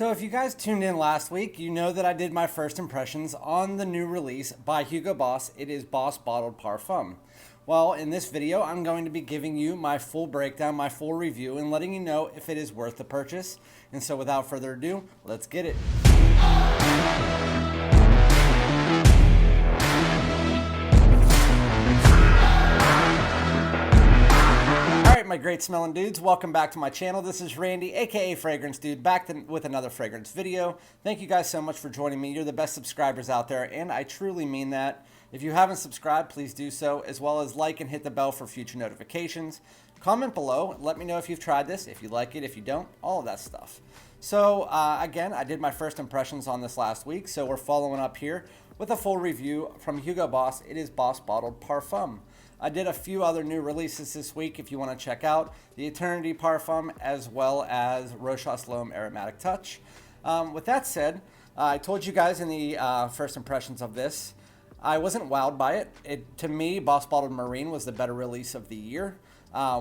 So if you guys tuned in last week, you know that I did my first impressions on the new release by Hugo Boss. It is Boss Bottled Parfum. Well, in this video, I'm going to be giving you my full breakdown, my full review, and letting you know if it is worth the purchase. And so without further ado, let's get it. My great smelling dudes, welcome back to my channel. This is Randy, aka Fragrance Dude, back with another fragrance video. Thank you guys so much for joining me. You're the best subscribers out there, and I truly mean that. If you haven't subscribed, please do so, as well as like and hit the bell for future notifications. Comment below, let me know if you've tried this, if you like it, if you don't, all of that stuff. So again, I did my first impressions on this last week, so we're following up here with a full review from Hugo Boss. It is Boss Bottled Parfum. I did a few other new releases this week if you want to check out the Eternity Parfum as well as Rochas L'Homme Aromatic Touch. With that said, I told you guys in the first impressions of this, I wasn't wowed by it. To me, Boss Bottled Marine was the better release of the year.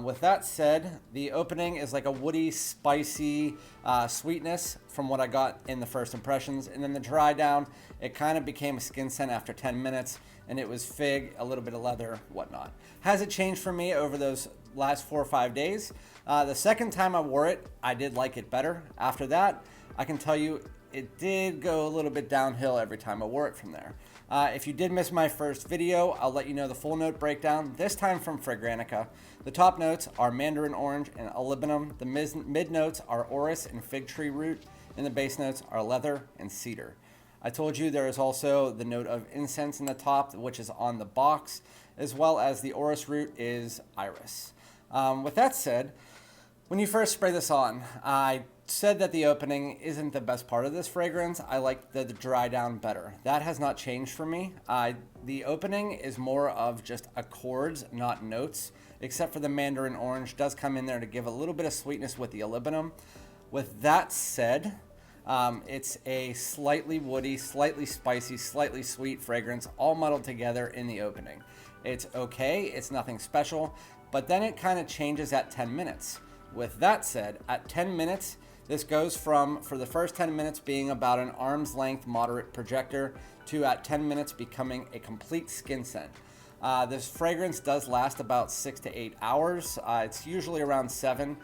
With that said, the opening is like a woody, spicy sweetness from what I got in the first impressions. And then the dry down, it kind of became a skin scent after 10 minutes. And it was fig, a little bit of leather, whatnot. Has it changed for me over those last 4 or 5 days? The second time I wore it, I did like it better. After that, I can tell you it did go a little bit downhill every time I wore it from there. If you did miss my first video, I'll let you know the full note breakdown, this time from Fragrantica. The top notes are mandarin orange and olibanum. The mid notes are orris and fig tree root. And the base notes are leather and cedar. I told you there is also the note of incense in the top, which is on the box, as well as the orris root is iris. With that said, when you first spray this on, I said that the opening isn't the best part of this fragrance. I like the dry down better. That has not changed for me. The opening is more of just accords, not notes, except for the mandarin orange does come in there to give a little bit of sweetness with the olibanum. With that said, it's a slightly woody, slightly spicy, slightly sweet fragrance all muddled together in the opening. It's okay, it's nothing special, but then it kind of changes at 10 minutes. With that said, at 10 minutes, this goes from, for the first 10 minutes being about an arm's length moderate projector to at 10 minutes becoming a complete skin scent. This fragrance does last about 6 to 8 hours. It's usually around 7.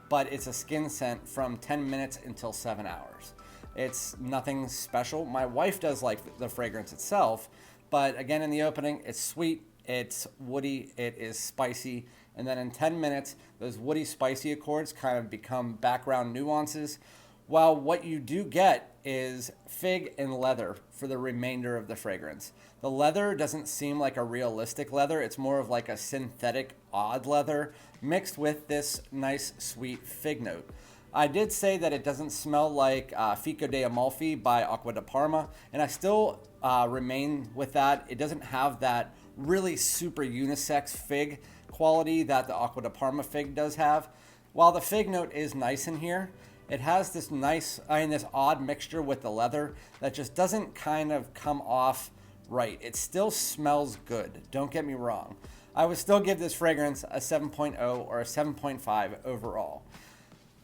But it's a skin scent from 10 minutes until 7 hours. It's nothing special. My wife does like the fragrance itself, but again, in the opening, it's sweet, it's woody, it is spicy, and then in 10 minutes, those woody, spicy accords kind of become background nuances, while what you do get is fig and leather for the remainder of the fragrance. The leather doesn't seem like a realistic leather. It's more of like a synthetic odd leather mixed with this nice sweet fig note. I did say that it doesn't smell like Fico de Amalfi by Acqua di Parma, and I still remain with that. It doesn't have that really super unisex fig quality that the Acqua di Parma fig does have. While the fig note is nice in here, it has this nice, this odd mixture with the leather that just doesn't kind of come off right. It still smells good, don't get me wrong. I would still give this fragrance a 7.0 or a 7.5 overall.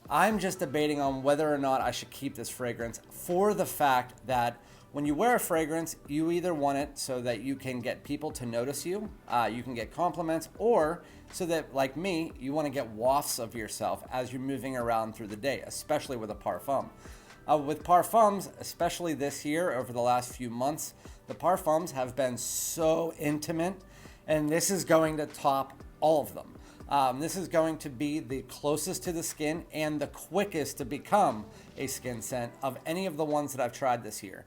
I'm just debating on whether or not I should keep this fragrance for the fact that when you wear a fragrance, you either want it so that you can get people to notice you, you can get compliments, or so that, like me, you want to get wafts of yourself as you're moving around through the day, especially with a parfum. With parfums, especially this year, over the last few months, the parfums have been so intimate, and this is going to top all of them. This is going to be the closest to the skin and the quickest to become a skin scent of any of the ones that I've tried this year.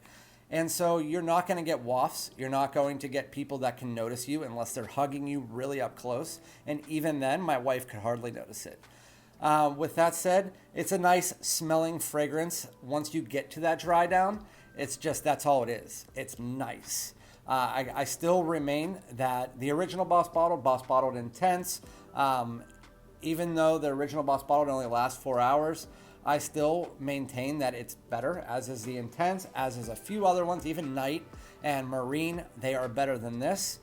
And so you're not going to get wafts. You're not going to get people that can notice you unless they're hugging you really up close. And even then, my wife could hardly notice it. With that said, it's a nice smelling fragrance. Once you get to that dry down, it's just, that's all it is. It's nice. I still remain that the original Boss Bottled Intense, even though the original Boss Bottled only lasts 4 hours, I still maintain that it's better, as is the Intense, as is a few other ones, even Night and Marine. They are better than this.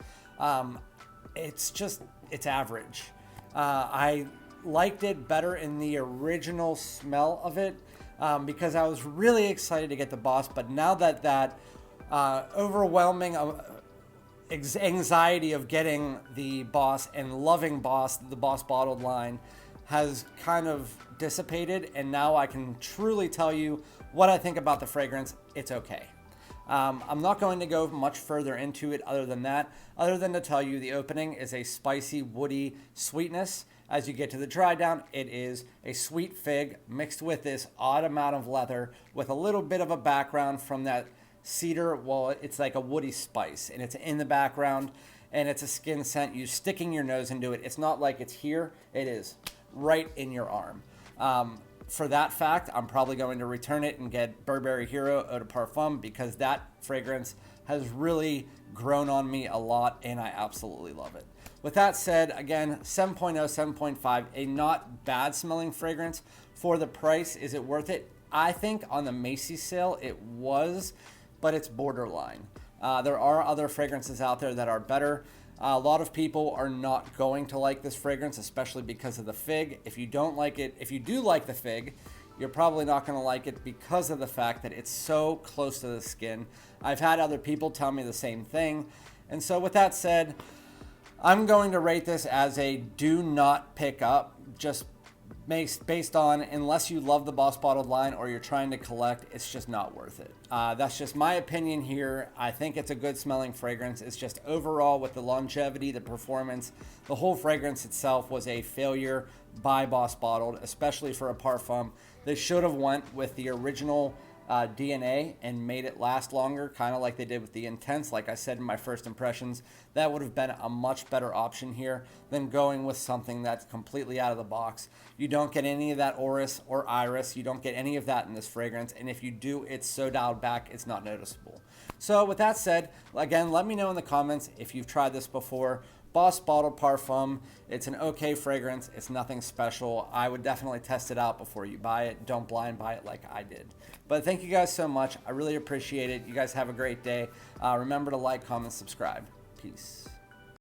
It's average. I liked it better in the original smell of it. because I was really excited to get the Boss. But now that overwhelming anxiety of getting the Boss and loving Boss, the Boss bottled line, has kind of dissipated, and now I can truly tell you what I think about the fragrance. It's okay. I'm not going to go much further into it other than to tell you the opening is a spicy, woody sweetness. As you get to the dry down, it is a sweet fig mixed with this odd amount of leather with a little bit of a background from that cedar. Well, it's like a woody spice, and it's in the background, and it's a skin scent. You sticking your nose into it. It's not like it's here. It is right in your arm. For that fact, I'm probably going to return it and get Burberry Hero Eau de Parfum, because that fragrance has really grown on me a lot, and I absolutely love it. With that said, again, 7.0, 7.5, a not bad smelling fragrance. For the price, is it worth it? I think on the Macy's sale it was, but it's borderline. There are other fragrances out there that are better. A lot of people are not going to like this fragrance, especially because of the fig. If you don't like it, if you do like the fig, you're probably not going to like it because of the fact that it's so close to the skin. I've had other people tell me the same thing. And so with that said, I'm going to rate this as a do not pick up, just based on, unless you love the Boss bottled line or you're trying to collect, it's just not worth it. That's just my opinion here. I think it's a good smelling fragrance. It's just overall, with the longevity, the performance, the whole fragrance itself was a failure by Boss bottled, especially for a Parfum. They should have went with the original DNA and made it last longer, kind of like they did with the Intense. Like I said in my first impressions, that would have been a much better option here than going with something that's completely out of the box. You don't get any of that orris or iris. You don't get any of that in this fragrance, and if you do, it's so dialed back it's not noticeable. So with that said, again, let me know in the comments if you've tried this before. Boss bottled Parfum, it's an okay fragrance. It's nothing special. I would definitely test it out before you buy it. Don't blind buy it like I did. But thank you guys so much. I really appreciate it. You guys have a great day. Remember to like, comment, subscribe. Peace.